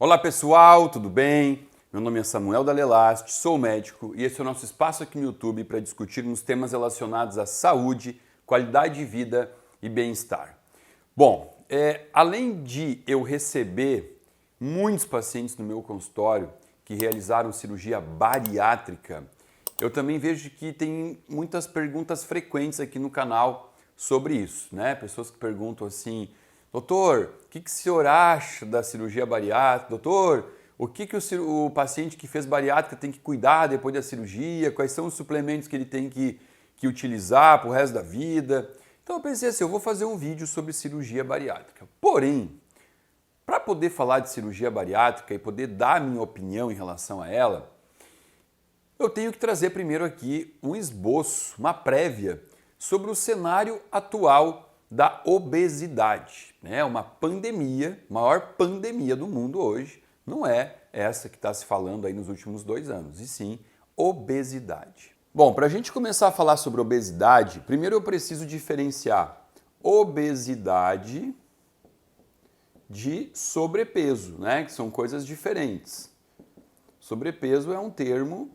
Olá pessoal, tudo bem? Meu nome é Samuel Dalelast, sou médico e esse é o nosso espaço aqui no YouTube para discutirmos temas relacionados à saúde, qualidade de vida e bem-estar. Bom, além de eu receber muitos pacientes no meu consultório que realizaram cirurgia bariátrica, eu também vejo que tem muitas perguntas frequentes aqui no canal sobre isso, né? Pessoas que perguntam assim: doutor, o que o senhor acha da cirurgia bariátrica? Doutor, o que o paciente que fez bariátrica tem que cuidar depois da cirurgia? Quais são os suplementos que ele tem que utilizar para o resto da vida? Então eu pensei assim, eu vou fazer um vídeo sobre cirurgia bariátrica. Porém, para poder falar de cirurgia bariátrica e poder dar a minha opinião em relação a ela, eu tenho que trazer primeiro aqui um esboço, uma prévia sobre o cenário atual da obesidade, né? Uma pandemia, maior pandemia do mundo hoje, não é essa que está se falando aí nos últimos 2 anos, e sim obesidade. Bom, para a gente começar a falar sobre obesidade, primeiro eu preciso diferenciar obesidade de sobrepeso, né? Que são coisas diferentes. Sobrepeso é um termo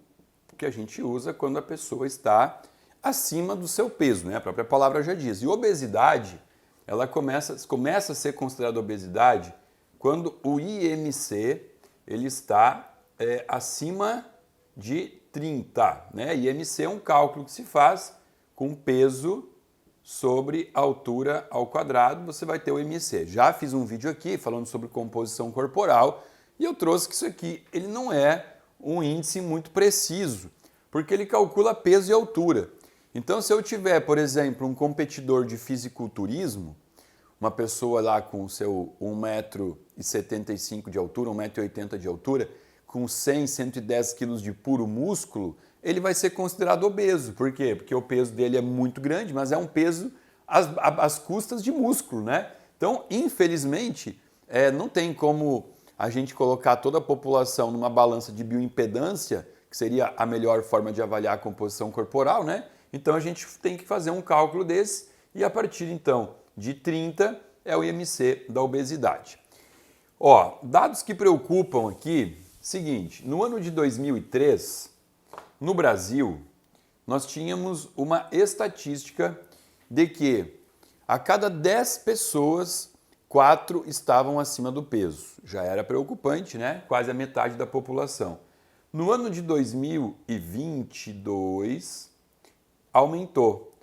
que a gente usa quando a pessoa está acima do seu peso, né? A própria palavra já diz. E obesidade, ela começa a ser considerada obesidade quando o IMC ele está acima de 30, né? IMC é um cálculo que se faz com peso sobre altura ao quadrado, você vai ter o IMC. Já fiz um vídeo aqui falando sobre composição corporal e eu trouxe que isso aqui ele não é um índice muito preciso, porque ele calcula peso e altura. Então, se eu tiver, por exemplo, um competidor de fisiculturismo, uma pessoa lá com o seu 1,75 m de altura, 1,80 m de altura, com 100, 110 quilos de puro músculo, ele vai ser considerado obeso. Por quê? Porque o peso dele é muito grande, mas é um peso às custas de músculo, né? Então, infelizmente, não tem como a gente colocar toda a população numa balança de bioimpedância, que seria a melhor forma de avaliar a composição corporal, né? Então a gente tem que fazer um cálculo desse e a partir então de 30 é o IMC da obesidade. Ó, dados que preocupam aqui, seguinte, no ano de 2003, no Brasil, nós tínhamos uma estatística de que a cada 10 pessoas, 4 estavam acima do peso. Já era preocupante, né? Quase a metade da população. No ano de 2022, aumentou.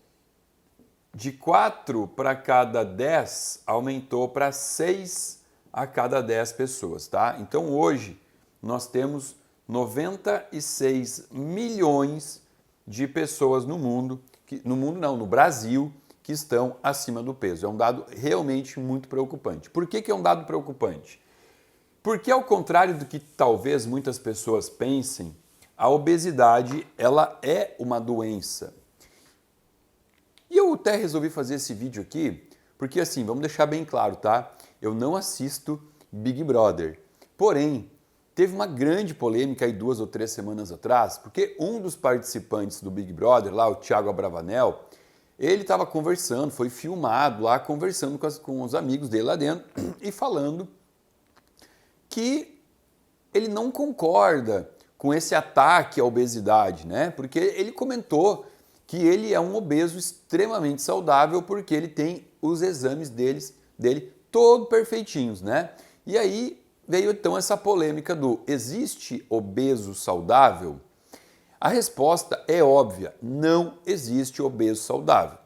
De 4 para cada 10, aumentou para 6 a cada 10 pessoas, tá? Então hoje nós temos 96 milhões de pessoas no mundo, no Brasil, que estão acima do peso. É um dado realmente muito preocupante. Por que é um dado preocupante? Porque ao contrário do que talvez muitas pessoas pensem, a obesidade ela é uma doença. E eu até resolvi fazer esse vídeo aqui, porque assim, vamos deixar bem claro, tá? Eu não assisto Big Brother. Porém, teve uma grande polêmica aí 2 ou 3 semanas atrás, porque um dos participantes do Big Brother, lá o Thiago Abravanel, ele estava conversando, foi filmado lá, conversando com os amigos dele lá dentro e falando que ele não concorda com esse ataque à obesidade, né? Porque ele comentou que ele é um obeso extremamente saudável porque ele tem os exames dele todos perfeitinhos, né? E aí veio então essa polêmica do existe obeso saudável? A resposta é óbvia, não existe obeso saudável.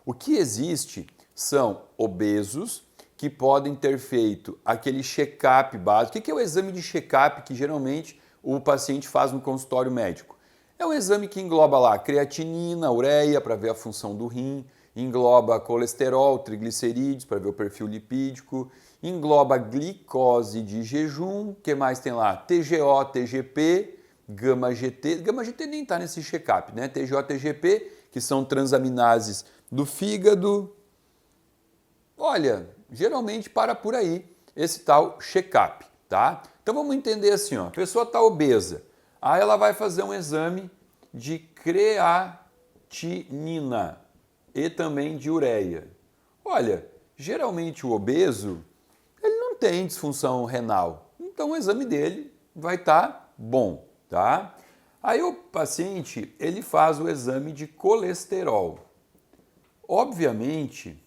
O que existe são obesos que podem ter feito aquele check-up básico. O que é o exame de check-up que geralmente o paciente faz no consultório médico? É um exame que engloba lá creatinina, ureia para ver a função do rim, engloba colesterol, triglicerídeos para ver o perfil lipídico, engloba glicose de jejum, o que mais tem lá? TGO, TGP, gama-GT. Gama-GT nem está nesse check-up, né? TGO, TGP, que são transaminases do fígado. Olha, geralmente para por aí esse tal check-up, tá? Então vamos entender assim, ó, a pessoa está obesa, aí ela vai fazer um exame de creatinina e também de ureia. Olha, geralmente o obeso, ele não tem disfunção renal, não então o exame dele vai estar bom, tá? Aí o paciente, ele faz o exame de colesterol. Obviamente,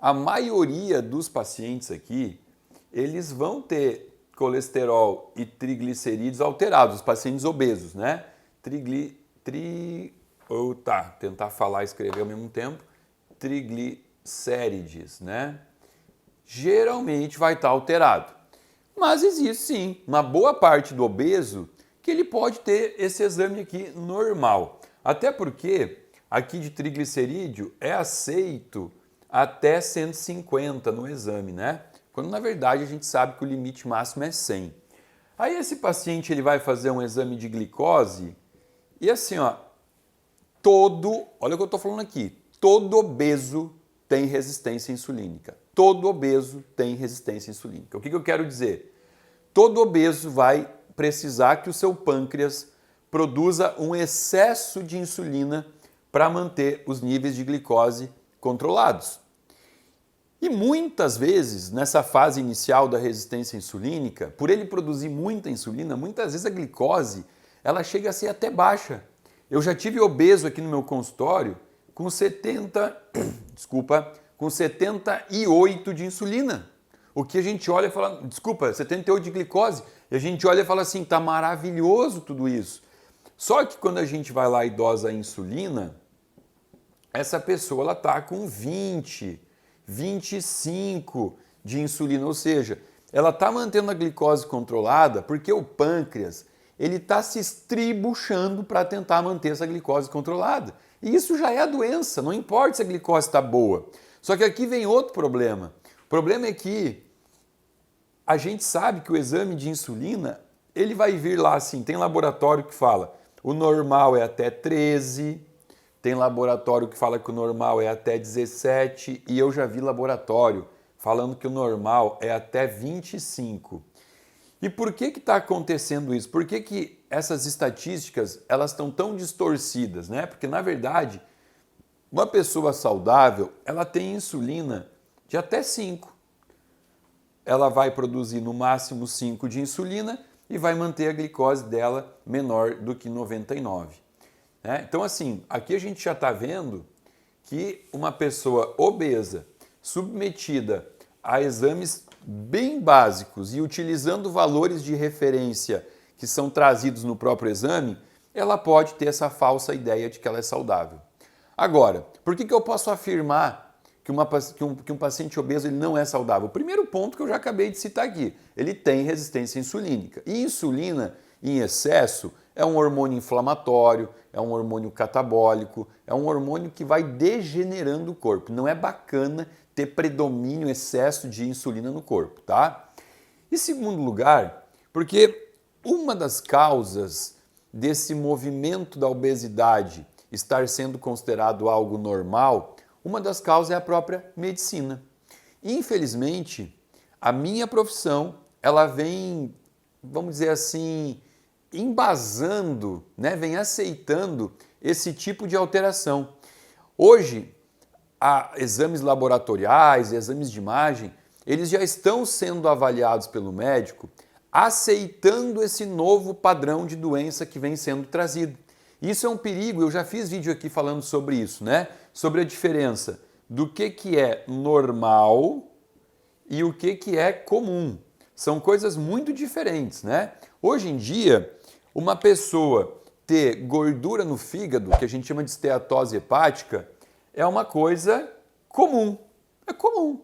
a maioria dos pacientes aqui, eles vão ter colesterol e triglicerídeos alterados, os pacientes obesos, né? Tentar falar e escrever ao mesmo tempo. Triglicérides, né? Geralmente vai estar alterado. Mas existe sim uma boa parte do obeso que ele pode ter esse exame aqui normal. Até porque aqui de triglicerídeo é aceito até 150 no exame, né? Quando na verdade a gente sabe que o limite máximo é 100. Aí esse paciente ele vai fazer um exame de glicose e assim, ó, olha o que eu estou falando aqui, todo obeso tem resistência insulínica. Todo obeso tem resistência insulínica. O que eu quero dizer? Todo obeso vai precisar que o seu pâncreas produza um excesso de insulina para manter os níveis de glicose controlados. E muitas vezes, nessa fase inicial da resistência insulínica, por ele produzir muita insulina, muitas vezes a glicose ela chega a ser até baixa. Eu já tive obeso aqui no meu consultório com 78 de insulina. O que a gente olha e fala, 78 de glicose, e a gente olha e fala assim, tá maravilhoso tudo isso. Só que quando a gente vai lá e dosa a insulina, essa pessoa ela tá com 20, 25 de insulina, ou seja, ela tá mantendo a glicose controlada porque o pâncreas ele está se estribuchando para tentar manter essa glicose controlada. E isso já é a doença, não importa se a glicose está boa. Só que aqui vem outro problema. O problema é que a gente sabe que o exame de insulina, ele vai vir lá assim, tem laboratório que fala o normal é até 13, tem laboratório que fala que o normal é até 17 e eu já vi laboratório falando que o normal é até 25. E por que está acontecendo isso? Por que essas estatísticas elas estão tão distorcidas, né? Porque na verdade, uma pessoa saudável, ela tem insulina de até 5. Ela vai produzir no máximo 5 de insulina e vai manter a glicose dela menor do que 99. Né? Então assim, aqui a gente já está vendo que uma pessoa obesa, submetida a exames bem básicos e utilizando valores de referência que são trazidos no próprio exame, ela pode ter essa falsa ideia de que ela é saudável. Agora, por que eu posso afirmar que um paciente obeso ele não é saudável? O primeiro ponto que eu já acabei de citar aqui, ele tem resistência insulínica. E insulina em excesso é um hormônio inflamatório, é um hormônio catabólico, é um hormônio que vai degenerando o corpo. Não é bacana ter predomínio, excesso de insulina no corpo, tá? Em segundo lugar, porque uma das causas desse movimento da obesidade estar sendo considerado algo normal, uma das causas é a própria medicina. Infelizmente, a minha profissão, ela vem, vamos dizer assim, embasando, né? Vem aceitando esse tipo de alteração. Hoje, exames laboratoriais, exames de imagem, eles já estão sendo avaliados pelo médico, aceitando esse novo padrão de doença que vem sendo trazido. Isso é um perigo, eu já fiz vídeo aqui falando sobre isso, né? Sobre a diferença do que é normal e o que é comum. São coisas muito diferentes, né? Hoje em dia, uma pessoa ter gordura no fígado, que a gente chama de esteatose hepática, é uma coisa comum. É comum.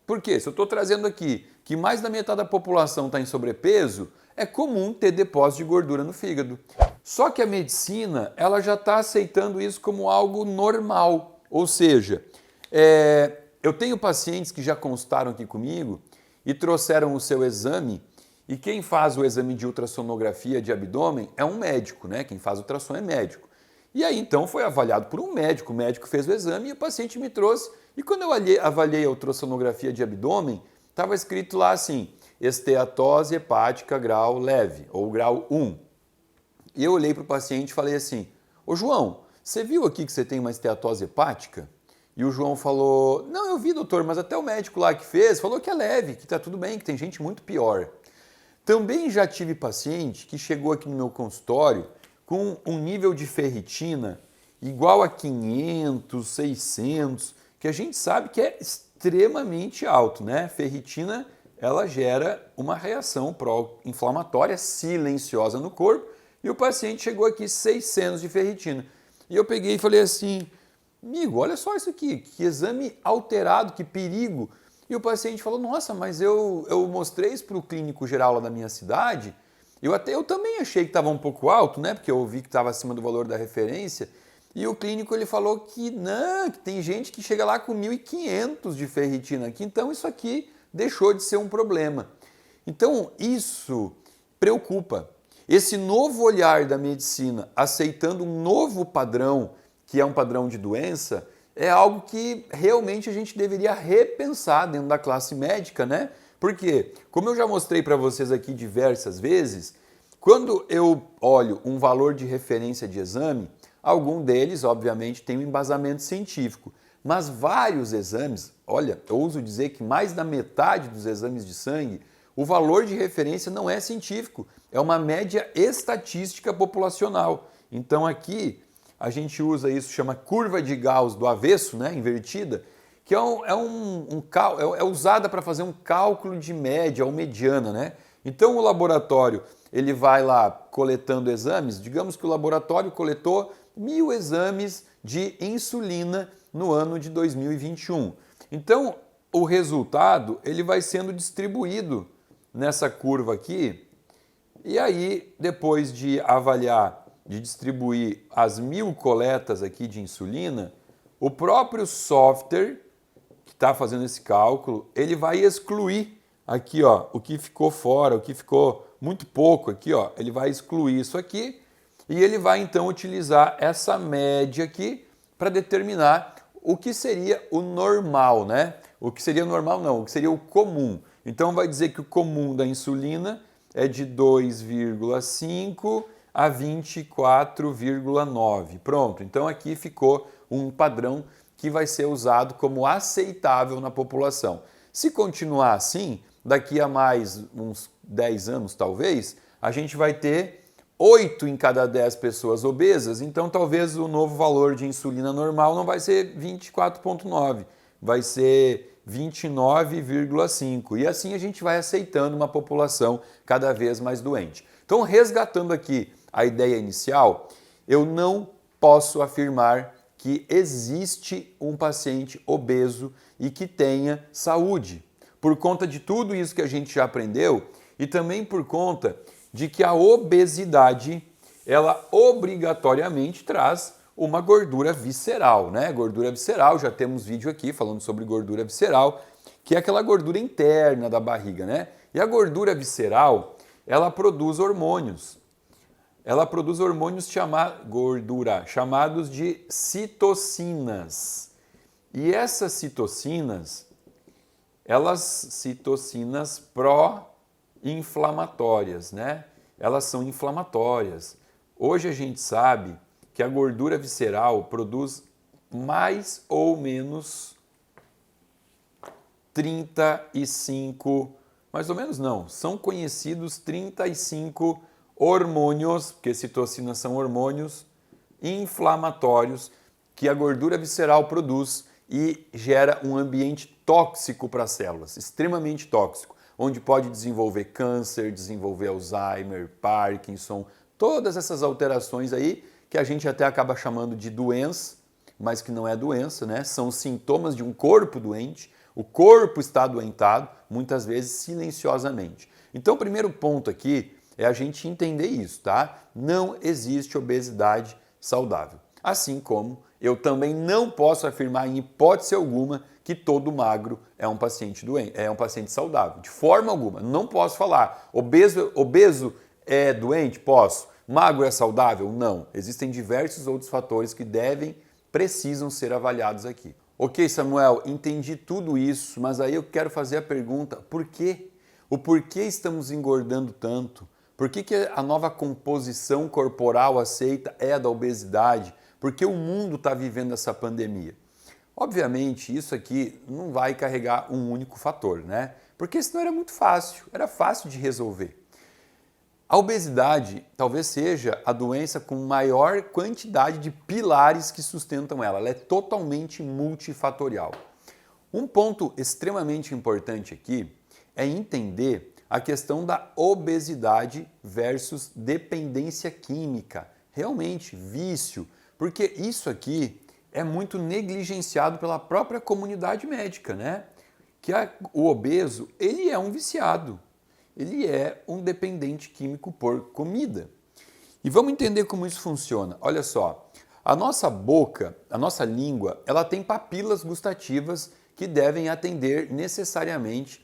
Por quê? Se eu estou trazendo aqui que mais da metade da população está em sobrepeso, é comum ter depósito de gordura no fígado. Só que a medicina ela já está aceitando isso como algo normal. Ou seja, eu tenho pacientes que já consultaram aqui comigo e trouxeram o seu exame, e quem faz o exame de ultrassonografia de abdômen é um médico, né? Quem faz ultrassom é médico. E aí então foi avaliado por um médico, o médico fez o exame e o paciente me trouxe. E quando eu avaliei a ultrassonografia de abdômen, estava escrito lá assim, esteatose hepática grau leve, ou grau 1. E eu olhei para o paciente e falei assim, ô João, você viu aqui que você tem uma esteatose hepática? E o João falou, não, eu vi doutor, mas até o médico lá que fez falou que é leve, que está tudo bem, que tem gente muito pior. Também já tive paciente que chegou aqui no meu consultório com um nível de ferritina igual a 500, 600, que a gente sabe que é extremamente alto, né? Ferritina, ela gera uma reação pró-inflamatória silenciosa no corpo e o paciente chegou aqui 600 de ferritina. E eu peguei e falei assim, amigo, olha só isso aqui, que exame alterado, que perigo. E o paciente falou, nossa, mas eu mostrei isso para o clínico geral lá da minha cidade, eu também achei que estava um pouco alto, né? Porque eu vi que estava acima do valor da referência. E o clínico ele falou que não, que tem gente que chega lá com 1.500 de ferritina aqui, então isso aqui deixou de ser um problema. Então isso preocupa. Esse novo olhar da medicina, aceitando um novo padrão, que é um padrão de doença, é algo que realmente a gente deveria repensar dentro da classe médica, né? Porque, como eu já mostrei para vocês aqui diversas vezes, quando eu olho um valor de referência de exame, algum deles, obviamente, tem um embasamento científico, mas vários exames, olha, eu ouso dizer que mais da metade dos exames de sangue, o valor de referência não é científico, é uma média estatística populacional. Então aqui a gente usa isso, chama curva de Gauss do avesso, né, invertida, que é usada para fazer um cálculo de média ou mediana, né? Então o laboratório ele vai lá coletando exames, digamos que o laboratório coletou 1.000 exames de insulina no ano de 2021. Então o resultado ele vai sendo distribuído nessa curva aqui e aí depois de avaliar, de distribuir as 1.000 coletas aqui de insulina, o próprio software que está fazendo esse cálculo, ele vai excluir aqui, ó, o que ficou fora, o que ficou muito pouco aqui, ó, ele vai excluir isso aqui e ele vai então utilizar essa média aqui para determinar o que seria o normal, né? O que seria normal não, o que seria o comum. Então vai dizer que o comum da insulina é de 2,5 a 24,9. Pronto, então aqui ficou um padrão que vai ser usado como aceitável na população. Se continuar assim, daqui a mais uns 10 anos talvez, a gente vai ter 8 em cada 10 pessoas obesas, então talvez o novo valor de insulina normal não vai ser 24,9, vai ser 29,5. E assim a gente vai aceitando uma população cada vez mais doente. Então, resgatando aqui a ideia inicial, eu não posso afirmar que existe um paciente obeso e que tenha saúde, por conta de tudo isso que a gente já aprendeu e também por conta de que a obesidade, ela obrigatoriamente traz uma gordura visceral, né? Gordura visceral, já temos vídeo aqui falando sobre gordura visceral, que é aquela gordura interna da barriga, né? E a gordura visceral, ela produz hormônios. Ela produz hormônios chamados de citocinas. E essas citocinas, citocinas pró-inflamatórias, né? Elas são inflamatórias. Hoje a gente sabe que a gordura visceral produz mais ou menos 35, mais ou menos não, são conhecidos 35 hormônios, porque citocinas são hormônios inflamatórios que a gordura visceral produz e gera um ambiente tóxico para as células, extremamente tóxico, onde pode desenvolver câncer, desenvolver Alzheimer, Parkinson, todas essas alterações aí que a gente até acaba chamando de doença, mas que não é doença, né? São sintomas de um corpo doente, o corpo está adoentado, muitas vezes silenciosamente. Então o primeiro ponto aqui é a gente entender isso, tá? Não existe obesidade saudável. Assim como eu também não posso afirmar em hipótese alguma que todo magro é um paciente doente, é um paciente saudável. De forma alguma. Não posso falar. Obeso é doente? Posso. Magro é saudável? Não. Existem diversos outros fatores que precisam ser avaliados aqui. Ok, Samuel, entendi tudo isso, mas aí eu quero fazer a pergunta, por quê? O porquê estamos engordando tanto? Por que a nova composição corporal aceita é a da obesidade? Por que o mundo está vivendo essa pandemia? Obviamente, isso aqui não vai carregar um único fator, né? Porque senão era muito fácil, era fácil de resolver. A obesidade talvez seja a doença com maior quantidade de pilares que sustentam ela. Ela é totalmente multifatorial. Um ponto extremamente importante aqui é entender a questão da obesidade versus dependência química. Realmente, vício. Porque isso aqui é muito negligenciado pela própria comunidade médica, né? O obeso, ele é um viciado. Ele é um dependente químico por comida. E vamos entender como isso funciona. Olha só, a nossa boca, a nossa língua, ela tem papilas gustativas que devem atender necessariamente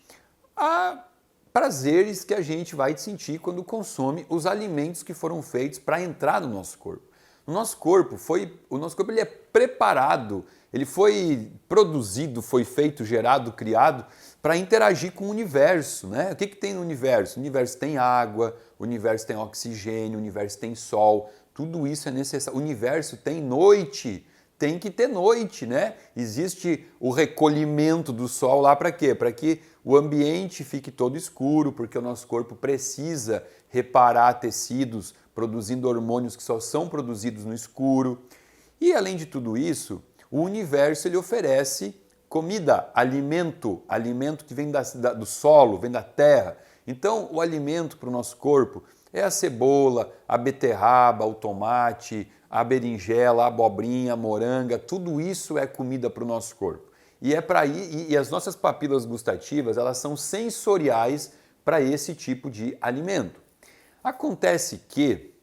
a prazeres que a gente vai sentir quando consome os alimentos que foram feitos para entrar no nosso corpo. O nosso corpo ele é preparado, ele foi produzido, foi feito, gerado, criado para interagir com o universo, né? O que tem no universo? O universo tem água, o universo tem oxigênio, o universo tem sol, tudo isso é necessário. O universo tem noite, tem que ter noite, né? Existe o recolhimento do sol lá para quê? Para que o ambiente fique todo escuro, porque o nosso corpo precisa reparar tecidos, produzindo hormônios que só são produzidos no escuro. E além de tudo isso, o universo ele oferece comida, alimento que vem do solo, vem da terra. Então, o alimento para o nosso corpo é a cebola, a beterraba, o tomate, a berinjela, a abobrinha, a moranga, tudo isso é comida para o nosso corpo. E as nossas papilas gustativas, elas são sensoriais para esse tipo de alimento. Acontece que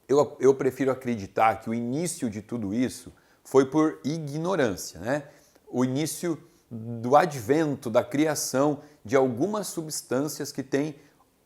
eu prefiro acreditar que o início de tudo isso foi por ignorância, né? O início do advento, da criação de algumas substâncias que têm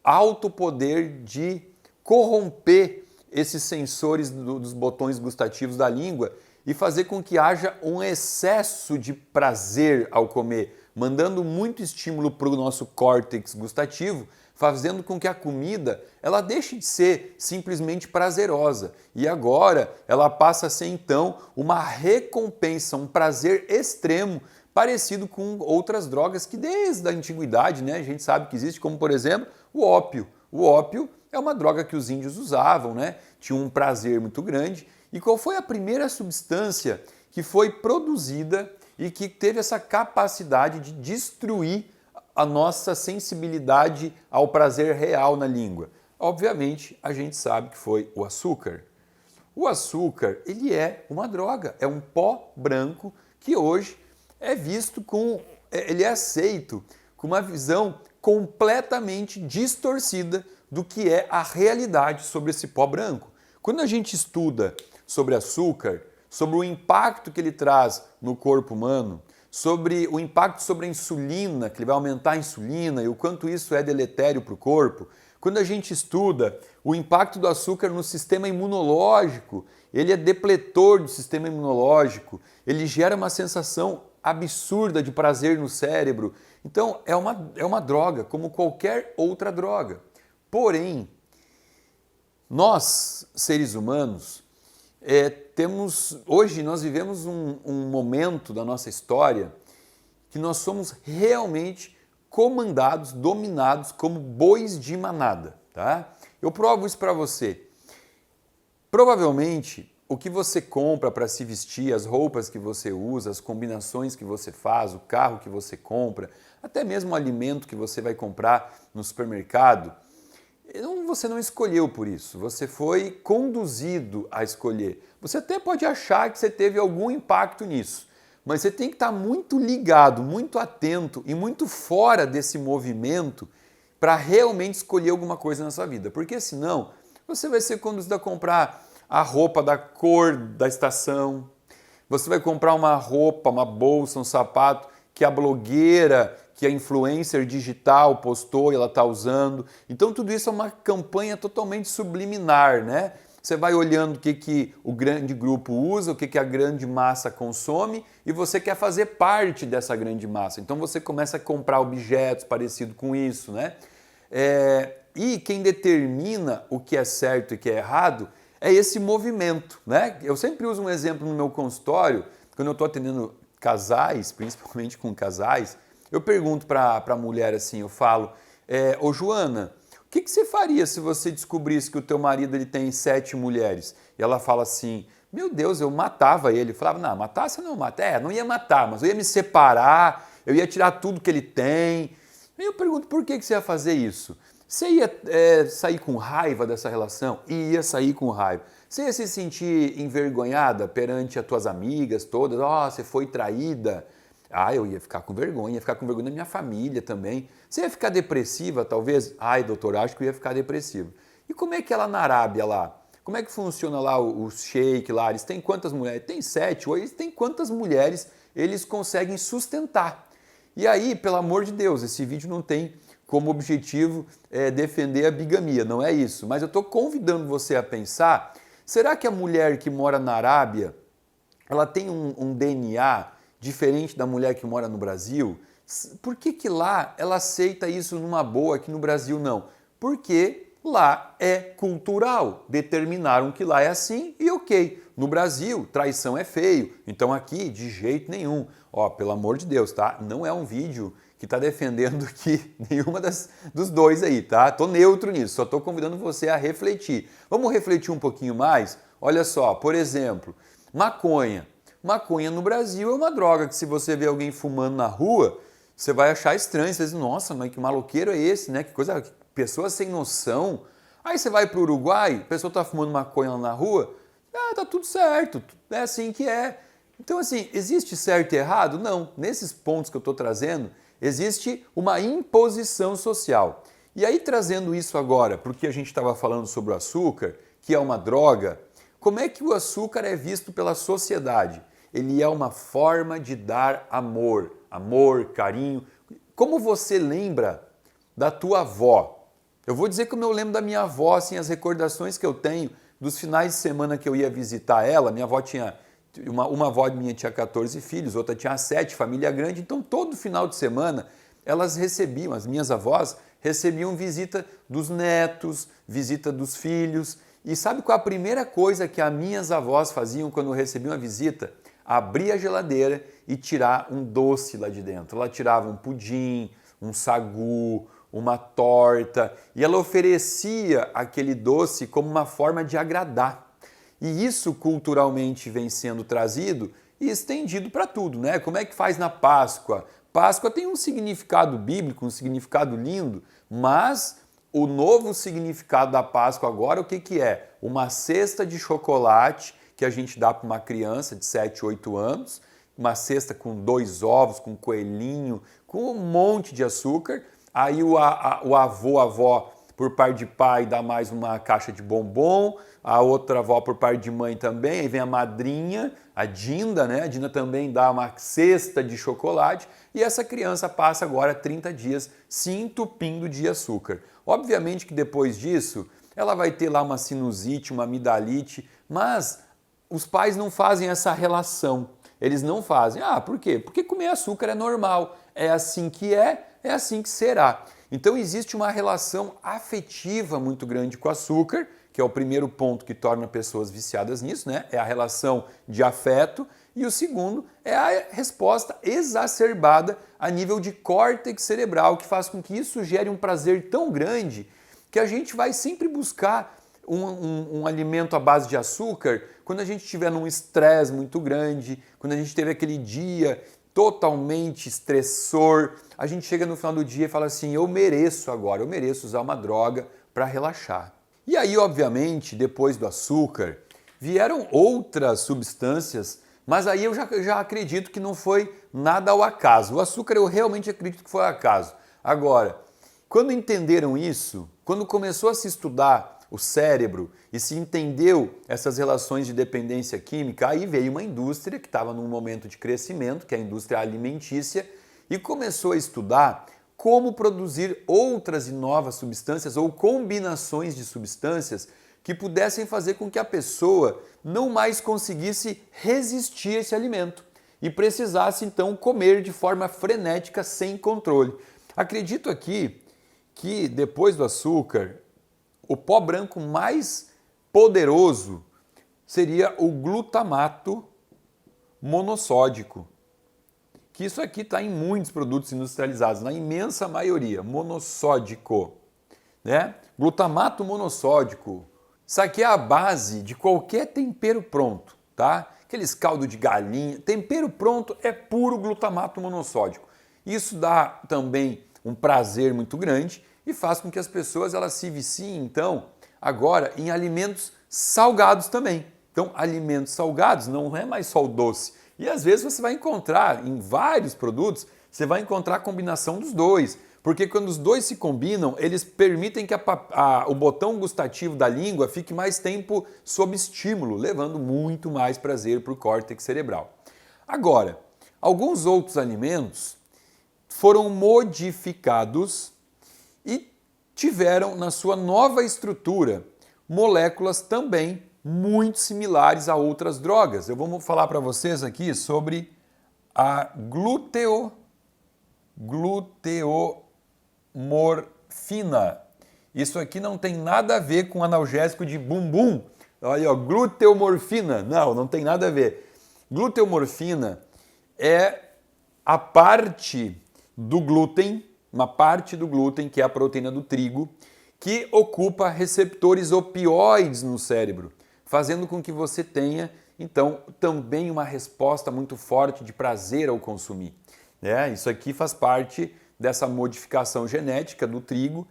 alto poder de corromper esses sensores dos botões gustativos da língua e fazer com que haja um excesso de prazer ao comer, mandando muito estímulo para o nosso córtex gustativo, fazendo com que a comida ela deixe de ser simplesmente prazerosa e agora ela passa a ser então uma recompensa, um prazer extremo, parecido com outras drogas que desde a antiguidade, né, a gente sabe que existe, como por exemplo o ópio. O ópio é uma droga que os índios usavam, né? Tinha um prazer muito grande. E qual foi a primeira substância que foi produzida e que teve essa capacidade de destruir a nossa sensibilidade ao prazer real na língua? Obviamente, a gente sabe que foi o açúcar. O açúcar, ele é uma droga, é um pó branco que hoje é visto ele é aceito com uma visão completamente distorcida do que é a realidade sobre esse pó branco. Quando a gente estuda sobre açúcar, sobre o impacto que ele traz no corpo humano, sobre o impacto sobre a insulina, que ele vai aumentar a insulina e o quanto isso é deletério para o corpo, quando a gente estuda o impacto do açúcar no sistema imunológico, ele é depletor do sistema imunológico, ele gera uma sensação absurda de prazer no cérebro. Então, é uma droga, como qualquer outra droga. Porém, nós, seres humanos, hoje nós vivemos um momento da nossa história que nós somos realmente comandados, dominados como bois de manada, tá? Eu provo isso para você. Provavelmente, o que você compra para se vestir, as roupas que você usa, as combinações que você faz, o carro que você compra, até mesmo o alimento que você vai comprar no supermercado, você não escolheu por isso, você foi conduzido a escolher. Você até pode achar que você teve algum impacto nisso, mas você tem que estar muito ligado, muito atento e muito fora desse movimento para realmente escolher alguma coisa na sua vida, porque senão você vai ser conduzido a comprar a roupa da cor da estação, você vai comprar uma roupa, uma bolsa, um sapato que a blogueira, que a influencer digital postou e ela está usando. Então tudo isso é uma campanha totalmente subliminar, né? Você vai olhando o que o grande grupo usa, o que a grande massa consome e você quer fazer parte dessa grande massa. Então você começa a comprar objetos parecidos com isso, né? E quem determina o que é certo e o que é errado é esse movimento, né? Eu sempre uso um exemplo no meu consultório, quando eu estou atendendo casais, principalmente com casais, eu pergunto para a mulher assim, eu falo, ô Joana, o que você faria se você descobrisse que o teu marido ele tem 7 mulheres? E ela fala assim, meu Deus, eu matava ele. Eu falava, não, matar você não mata. Não ia matar, mas eu ia me separar, eu ia tirar tudo que ele tem. E eu pergunto, por que você ia fazer isso? Você ia sair com raiva dessa relação? Ia sair com raiva. Você ia se sentir envergonhada perante as tuas amigas todas? Você foi traída. Eu ia ficar com vergonha da minha família também. Você ia ficar depressiva, talvez? Doutor, acho que eu ia ficar depressiva. E como é que é lá na Arábia lá? Como é que funciona lá o sheik lá? Eles têm quantas mulheres? Tem 7, ou eles têm quantas mulheres eles conseguem sustentar? E aí, pelo amor de Deus, esse vídeo não tem como objetivo defender a bigamia, não é isso. Mas eu estou convidando você a pensar, será que a mulher que mora na Arábia, ela tem um DNA diferente da mulher que mora no Brasil? Por que lá ela aceita isso numa boa, aqui no Brasil não? Porque lá é cultural, determinaram que lá é assim e ok. No Brasil, traição é feio, então aqui de jeito nenhum. Pelo amor de Deus, tá? Não é um vídeo que está defendendo aqui nenhuma dos dois aí, tá? Tô neutro nisso, só tô convidando você a refletir. Vamos refletir um pouquinho mais? Olha só, por exemplo, maconha. Maconha no Brasil é uma droga que se você vê alguém fumando na rua, você vai achar estranho, você diz, nossa, mas que maloqueiro é esse, né? Que coisa, pessoa sem noção. Aí você vai para o Uruguai, a pessoa está fumando maconha lá na rua, tá tudo certo, é assim que é. Então assim, existe certo e errado? Não, nesses pontos que eu estou trazendo, existe uma imposição social. E aí trazendo isso agora, porque a gente estava falando sobre o açúcar, que é uma droga, como é que o açúcar é visto pela sociedade? Ele é uma forma de dar amor, carinho. Como você lembra da tua avó? Eu vou dizer como eu lembro da minha avó, assim, as recordações que eu tenho dos finais de semana que eu ia visitar ela. Minha avó tinha, uma avó minha tinha 14 filhos, outra tinha 7, família grande. Então todo final de semana elas recebiam, as minhas avós recebiam visita dos netos, visita dos filhos. E sabe qual a primeira coisa que as minhas avós faziam quando recebiam a visita? Abrir a geladeira e tirar um doce lá de dentro. Ela tirava um pudim, um sagu, uma torta e ela oferecia aquele doce como uma forma de agradar. E isso culturalmente vem sendo trazido e estendido para tudo, né? Como é que faz na Páscoa? Páscoa tem um significado bíblico, um significado lindo, mas o novo significado da Páscoa agora o que é? Uma cesta de chocolate que a gente dá para uma criança de 7, 8 anos, uma cesta com 2 ovos, com coelhinho, com um monte de açúcar. Aí o avô, a avó, por parte de pai, dá mais uma caixa de bombom, a outra avó, por parte de mãe também, aí vem a madrinha, a Dinda, né? A Dinda também dá uma cesta de chocolate e essa criança passa agora 30 dias se entupindo de açúcar. Obviamente que depois disso, ela vai ter lá uma sinusite, uma amidalite, mas os pais não fazem essa relação. Eles não fazem. Por quê? Porque comer açúcar é normal. É assim que é assim que será. Então existe uma relação afetiva muito grande com o açúcar, que é o primeiro ponto que torna pessoas viciadas nisso, né? É a relação de afeto. E o segundo é a resposta exacerbada a nível de córtex cerebral, que faz com que isso gere um prazer tão grande que a gente vai sempre buscar um alimento à base de açúcar quando a gente estiver num estresse muito grande, quando a gente teve aquele dia totalmente estressor, a gente chega no final do dia e fala assim, eu mereço agora, eu mereço usar uma droga para relaxar. E aí, obviamente, depois do açúcar, vieram outras substâncias, mas aí eu já acredito que não foi nada ao acaso. O açúcar eu realmente acredito que foi ao acaso. Agora, quando entenderam isso, quando começou a se estudar o cérebro e se entendeu essas relações de dependência química, aí veio uma indústria que estava num momento de crescimento, que é a indústria alimentícia, e começou a estudar como produzir outras e novas substâncias ou combinações de substâncias que pudessem fazer com que a pessoa não mais conseguisse resistir a esse alimento e precisasse então comer de forma frenética sem controle. Acredito aqui que depois do açúcar, o pó branco mais poderoso seria o glutamato monossódico, que isso aqui está em muitos produtos industrializados, na imensa maioria, monossódico. né? Glutamato monossódico. Isso aqui é a base de qualquer tempero pronto, tá? Aqueles caldo de galinha, tempero pronto é puro glutamato monossódico. Isso dá também um prazer muito grande e faz com que as pessoas elas se viciem, então, agora em alimentos salgados também. Então, alimentos salgados não é mais só o doce. E às vezes você vai encontrar em vários produtos, você vai encontrar a combinação dos dois. Porque quando os dois se combinam, eles permitem que o botão gustativo da língua fique mais tempo sob estímulo, levando muito mais prazer para o córtex cerebral. Agora, alguns outros alimentos foram modificados e tiveram na sua nova estrutura moléculas também muito similares a outras drogas. Eu vou falar para vocês aqui sobre a gluteomorfina. Isso aqui não tem nada a ver com analgésico de bumbum. Olha, ó, gluteomorfina. Não tem nada a ver. Gluteomorfina é a parte do glúten, uma parte do glúten, que é a proteína do trigo, que ocupa receptores opioides no cérebro, fazendo com que você tenha, então, também uma resposta muito forte de prazer ao consumir. Isso aqui faz parte dessa modificação genética do trigo.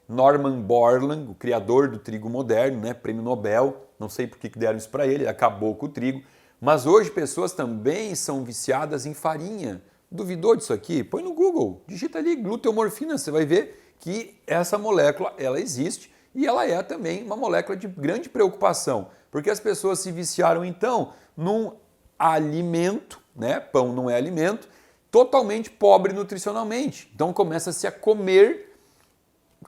Norman Borlaug, o criador do trigo moderno, prêmio Nobel, não sei por que deram isso para ele acabou com o trigo. Mas hoje pessoas também são viciadas em farinha. Duvidou disso aqui? Põe no Google, digita ali gluteomorfina, você vai ver que essa molécula ela existe e ela é também uma molécula de grande preocupação, porque as pessoas se viciaram então num alimento, pão não é alimento, totalmente pobre nutricionalmente. Então começa-se a comer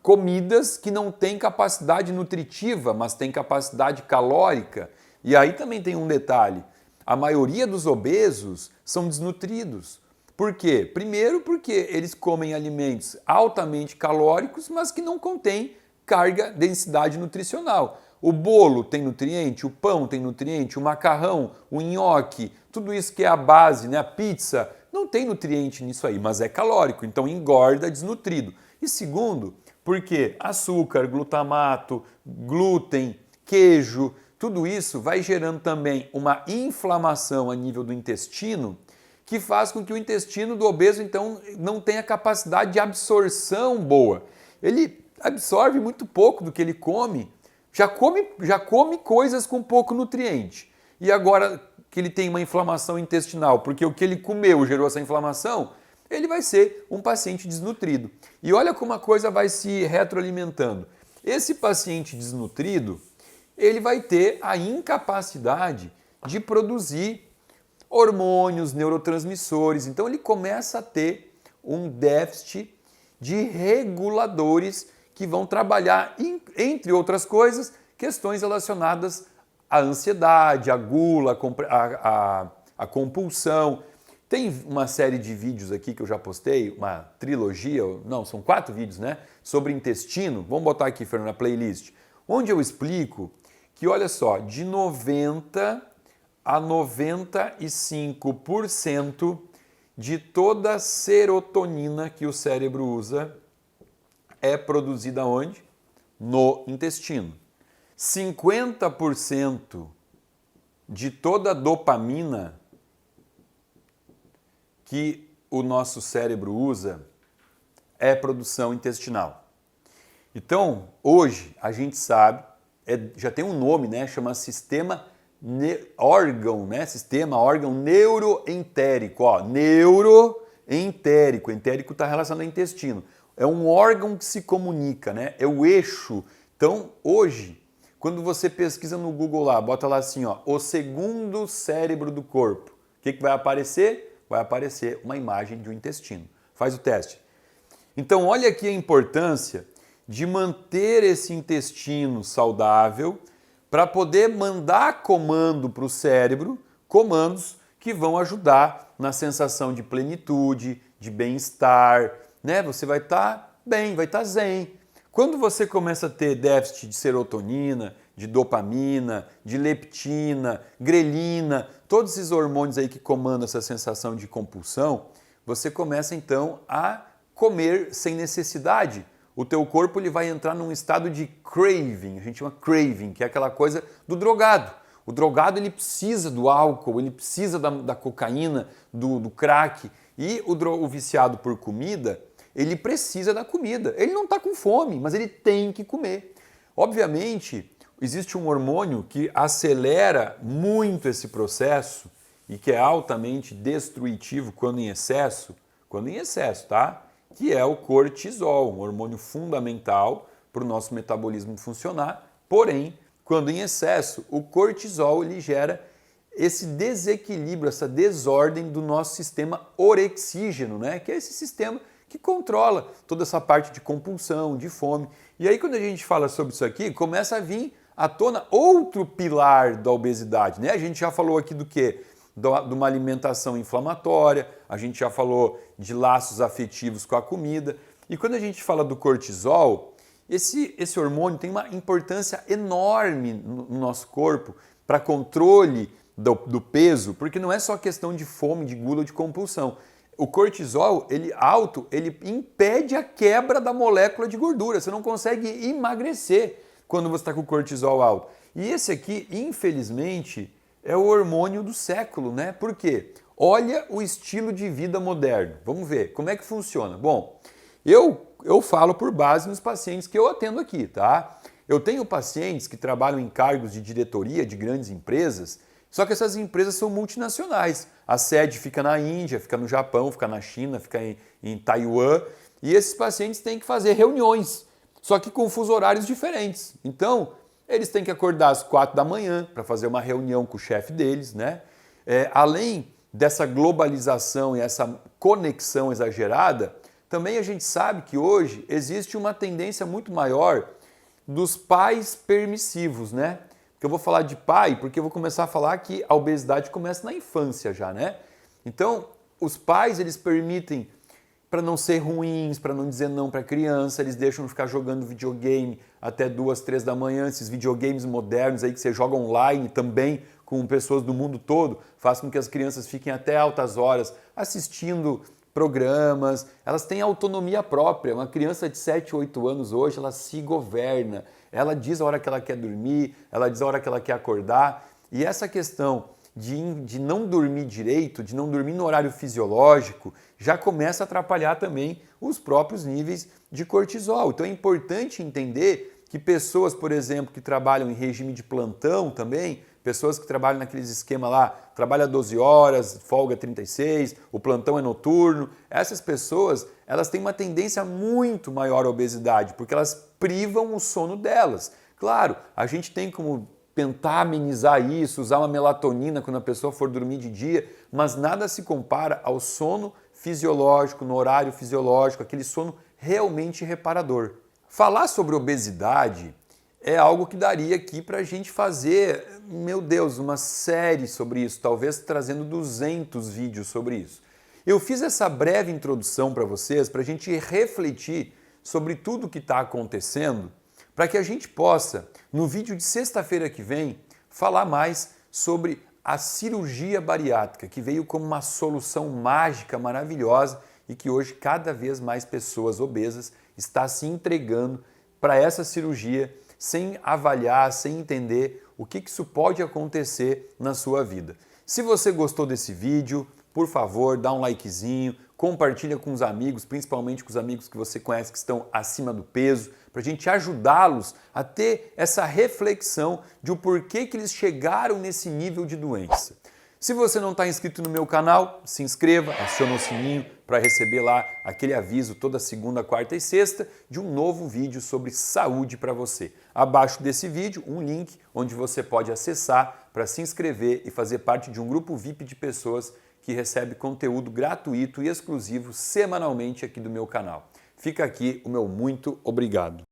comidas que não têm capacidade nutritiva, mas têm capacidade calórica. E aí também tem um detalhe, a maioria dos obesos são desnutridos. Por quê? Primeiro porque eles comem alimentos altamente calóricos, mas que não contêm carga, densidade nutricional. O bolo tem nutriente, o pão tem nutriente, o macarrão, o nhoque, tudo isso que é a base, a pizza, não tem nutriente nisso aí, mas é calórico, então engorda desnutrido. E segundo, porque açúcar, glutamato, glúten, queijo, tudo isso vai gerando também uma inflamação a nível do intestino, que faz com que o intestino do obeso, então, não tenha capacidade de absorção boa. Ele absorve muito pouco do que ele come, já come coisas com pouco nutriente. E agora que ele tem uma inflamação intestinal, porque o que ele comeu gerou essa inflamação, ele vai ser um paciente desnutrido. E olha como a coisa vai se retroalimentando. Esse paciente desnutrido, ele vai ter a incapacidade de produzir hormônios, neurotransmissores. Então ele começa a ter um déficit de reguladores que vão trabalhar, entre outras coisas, questões relacionadas à ansiedade, à gula, à compulsão. Tem uma série de vídeos aqui que eu já postei, uma trilogia, não, são 4 vídeos, sobre intestino. Vamos botar aqui, Fernando, na playlist, onde eu explico que, olha só, de 90 a 95% de toda a serotonina que o cérebro usa é produzida onde? No intestino. 50% de toda a dopamina que o nosso cérebro usa é produção intestinal. Então, hoje, a gente sabe, já tem um nome, chama sistema órgão neuroentérico. Neuroentérico. Entérico está relacionado ao intestino. É um órgão que se comunica, é o eixo. Então, hoje, quando você pesquisa no Google lá, bota lá assim, o segundo cérebro do corpo, o que vai aparecer? Vai aparecer uma imagem de um intestino. Faz o teste. Então, olha aqui a importância de manter esse intestino saudável para poder mandar comando para o cérebro, comandos que vão ajudar na sensação de plenitude, de bem-estar, Você vai estar bem, vai estar zen. Quando você começa a ter déficit de serotonina, de dopamina, de leptina, grelina, todos esses hormônios aí que comandam essa sensação de compulsão, você começa então a comer sem necessidade, o teu corpo ele vai entrar num estado de craving, a gente chama craving, que é aquela coisa do drogado. O drogado ele precisa do álcool, ele precisa da cocaína, do crack. E o viciado por comida, ele precisa da comida. Ele não está com fome, mas ele tem que comer. Obviamente, existe um hormônio que acelera muito esse processo e que é altamente destrutivo quando em excesso, tá? Que é o cortisol, um hormônio fundamental para o nosso metabolismo funcionar. Porém, quando em excesso, o cortisol ele gera esse desequilíbrio, essa desordem do nosso sistema orexígeno, né? Que é esse sistema que controla toda essa parte de compulsão, de fome. E aí quando a gente fala sobre isso aqui, começa a vir à tona outro pilar da obesidade, né? A gente já falou aqui do quê? De uma alimentação inflamatória, a gente já falou de laços afetivos com a comida. E quando a gente fala do cortisol, esse hormônio tem uma importância enorme no nosso corpo para controle do peso, porque não é só questão de fome, de gula ou de compulsão. O cortisol, ele impede a quebra da molécula de gordura. Você não consegue emagrecer quando você está com o cortisol alto. E esse aqui, infelizmente, é o hormônio do século, né? Por quê? Olha o estilo de vida moderno. Vamos ver como é que funciona. Bom, eu falo por base nos pacientes que eu atendo aqui, tá? Eu tenho pacientes que trabalham em cargos de diretoria de grandes empresas, só que essas empresas são multinacionais. A sede fica na Índia, fica no Japão, fica na China, fica em Taiwan. E esses pacientes têm que fazer reuniões, só que com fusos horários diferentes. Então, eles têm que acordar às 4 da manhã para fazer uma reunião com o chefe deles, né? Além dessa globalização e essa conexão exagerada, também a gente sabe que hoje existe uma tendência muito maior dos pais permissivos, né? Porque eu vou falar de pai, porque eu vou começar a falar que a obesidade começa na infância já, né? Então, os pais, eles permitem, para não ser ruins, para não dizer não para a criança, eles deixam ficar jogando videogame até 2, 3 da manhã, esses videogames modernos aí que você joga online também com pessoas do mundo todo, faz com que as crianças fiquem até altas horas assistindo programas, elas têm autonomia própria. Uma criança de 7, 8 anos hoje, ela se governa, ela diz a hora que ela quer dormir, ela diz a hora que ela quer acordar. E essa questão de não dormir direito, de não dormir no horário fisiológico, já começa a atrapalhar também os próprios níveis de cortisol. Então é importante entender que pessoas, por exemplo, que trabalham em regime de plantão também, pessoas que trabalham naqueles esquema lá, trabalha 12 horas, folga 36, o plantão é noturno, essas pessoas, elas têm uma tendência muito maior à obesidade, porque elas privam o sono delas. Claro, a gente tem como tentar amenizar isso, usar uma melatonina quando a pessoa for dormir de dia, mas nada se compara ao sono fisiológico, no horário fisiológico, aquele sono realmente reparador. Falar sobre obesidade é algo que daria aqui para a gente fazer, meu Deus, uma série sobre isso, talvez trazendo 200 vídeos sobre isso. Eu fiz essa breve introdução para vocês, para a gente refletir sobre tudo o que está acontecendo, para que a gente possa, no vídeo de sexta-feira que vem, falar mais sobre a cirurgia bariátrica, que veio como uma solução mágica, maravilhosa, e que hoje cada vez mais pessoas obesas estão se entregando para essa cirurgia sem avaliar, sem entender o que isso pode acontecer na sua vida. Se você gostou desse vídeo, por favor, dá um likezinho, compartilha com os amigos, principalmente com os amigos que você conhece que estão acima do peso, para a gente ajudá-los a ter essa reflexão de o porquê que eles chegaram nesse nível de doença. Se você não está inscrito no meu canal, se inscreva, aciona o sininho para receber lá aquele aviso toda segunda, quarta e sexta de um novo vídeo sobre saúde para você. Abaixo desse vídeo, um link onde você pode acessar para se inscrever e fazer parte de um grupo VIP de pessoas que recebe conteúdo gratuito e exclusivo semanalmente aqui do meu canal. Fica aqui o meu muito obrigado.